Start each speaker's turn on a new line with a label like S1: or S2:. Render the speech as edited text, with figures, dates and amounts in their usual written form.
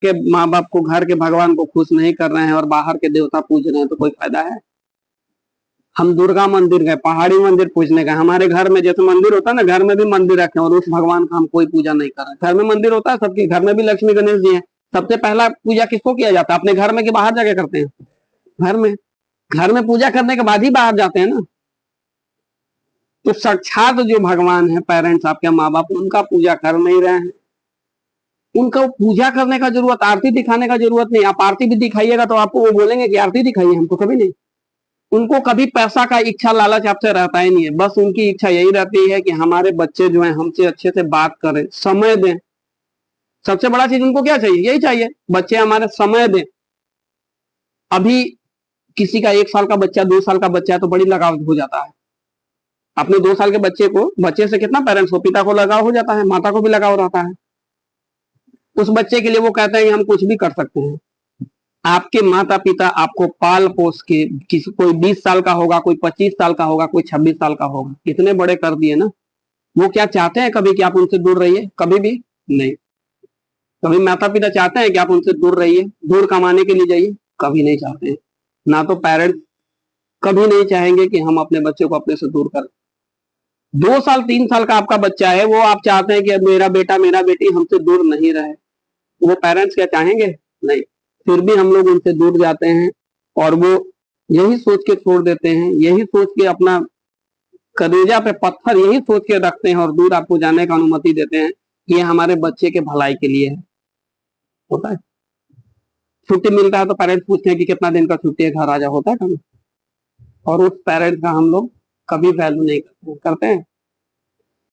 S1: के माँ बाप को, घर के भगवान को खुश नहीं कर रहे हैं और बाहर के देवता पूज रहे हैं तो कोई फायदा है? हम दुर्गा मंदिर गए, पहाड़ी मंदिर पूजने गए, हमारे घर में जैसे मंदिर होता है ना, घर में भी मंदिर रखे और उस भगवान का हम कोई पूजा नहीं कर रहे। घर में मंदिर होता है, सबके घर में भी लक्ष्मी गणेश जी हैं। सबसे पहला पूजा किसको किया जाता है? अपने घर में कि बाहर जाके करते हैं? घर में। घर में पूजा करने के बाद ही बाहर जाते हैं ना। तो साक्षात जो भगवान है, पेरेंट्स आपके माँ बाप, उनका पूजा कर नहीं रहे हैं। उनको पूजा करने का जरूरत, आरती दिखाने का जरूरत नहीं। आप आरती भी दिखाइएगा तो आपको वो बोलेंगे कि आरती दिखाइए हमको, कभी नहीं। उनको कभी पैसा का इच्छा, लालच आपसे रहता ही नहीं है। बस उनकी इच्छा यही रहती है कि हमारे बच्चे जो है हमसे अच्छे से बात करें, समय दें। सबसे बड़ा चीज उनको क्या चाहिए? यही चाहिए, बच्चे हमारे समय दें। अभी किसी का 1 साल का बच्चा, 2 साल का बच्चा है तो बड़ी लगाव हो जाता है। अपने 2 साल के बच्चे को, बच्चे से कितना पेरेंट्स को, पिता को लगाव हो जाता है, माता को भी लगाव रहता है। उस बच्चे के लिए वो कहते हैं कि हम कुछ भी कर सकते हैं। आपके माता पिता आपको पाल पोस के, किसी, कोई 20 साल का होगा, कोई 25 साल का होगा, कोई 26 साल का होगा, इतने बड़े कर दिए ना। वो क्या चाहते हैं कभी कि आप उनसे दूर रहिए? कभी भी नहीं। कभी माता पिता चाहते हैं कि आप उनसे दूर रहिए, दूर कमाने के लिए जाइए? कभी नहीं चाहते हैं। ना तो पेरेंट्स कभी नहीं चाहेंगे कि हम अपने बच्चे को अपने से दूर करें। 2 साल 3 साल का आपका बच्चा है, वो आप चाहते हैं कि अब मेरा बेटा मेरा बेटी हमसे दूर नहीं रहे, वो पेरेंट्स क्या चाहेंगे? नहीं। फिर भी हम लोग उनसे दूर जाते हैं और वो यही सोच के छोड़ देते हैं, यही सोच के अपना कलेजा पे पत्थर यही सोच के रखते हैं और दूर आपको जाने का अनुमति देते हैं कि ये हमारे बच्चे के भलाई के लिए है। होता है, छुट्टी मिलता है तो पेरेंट्स पूछते हैं कि कितना दिन का छुट्टी है, घर आ जा। होता है कभी? और उस पेरेंट्स का हम लोग कभी वैल्यू नहीं करते हैं।